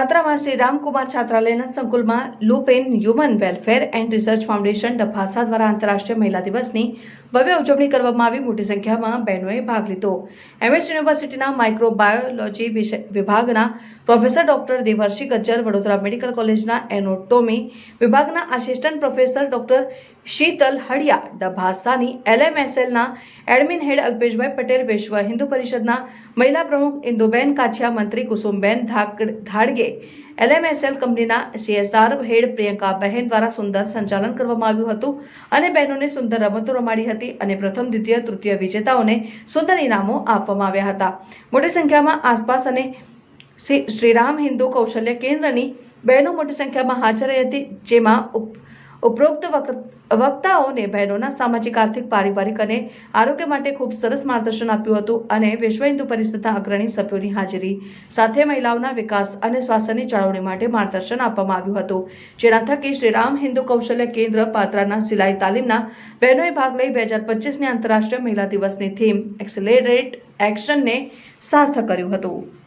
પાત્રામાં શ્રી રામકુમાર છાત્રાલયના સંકુલમાં Lupin human welfare and research foundation Dabhasa દ્વારા આંતરરાષ્ટ્રીય મહિલા દિવસની ભવ્ય ઉજવણી કરવામાં આવી। મોટી સંખ્યામાં બહેનોએ ભાગ લીધો। એમએસ યુનિવર્સિટીના માઇક્રોબાયોલોજી વિભાગના professor doctor Devarshi Gajjar, Vadodara medical કોલેજના એનાટોમી વિભાગના assistant professor doctor Sheetal Haliya, ડભાસાની LMSLના એડમિન હેડ અલ્પેશભાઈ પટેલ, વિશ્વ હિન્દુ પરિષદના મહિલા પ્રમુખ ઇન્દુબેન કાછિયા, મંત્રી કુસુમબેન ધાડગે, LMSL કંપનીના CSR હેડ પ્રિયંકાબહેન દ્વારા સુંદર સંચાલન કરવામાં આવ્યું હતું અને બહેનોને સુંદર રમતો રમાડી હતી અને પ્રથમ, દ્વિતીય, તૃતીય વિજેતાઓને સુંદર ઇનામો આપવામાં આવ્યા હતા। મોટી સંખ્યામાં આસપાસ અને શ્રીરામ હિન્દુ કૌશલ્ય કેન્દ્રની બહેનો મોટી સંખ્યામાં હાજર રહી હતી, જેમાં ઉપરોક્ત વક્તાઓને બહેનોના સામાજિક, આર્થિક, પારિવારિક અને આરોગ્ય માટે ખૂબ સરસ માર્ગદર્શન આપ્યું હતું અને વિશ્વ હિન્દુ પરિષદના અગ્રણી સભ્યોની હાજરી સાથે મહિલાઓના વિકાસ અને સ્વાસ્થ્યની જાળવણી માટે માર્ગદર્શન આપવામાં આવ્યું હતું, જેના થકી શ્રીરામ હિન્દુ કૌશલ્ય કેન્દ્ર પાત્રાના સિલાઈ તાલીમના બહેનોએ ભાગ લઈ 2025ની આંતરરાષ્ટ્રીય મહિલા દિવસની થીમ એક્સેલરેટ એક્શનને સાર્થક કર્યું હતું।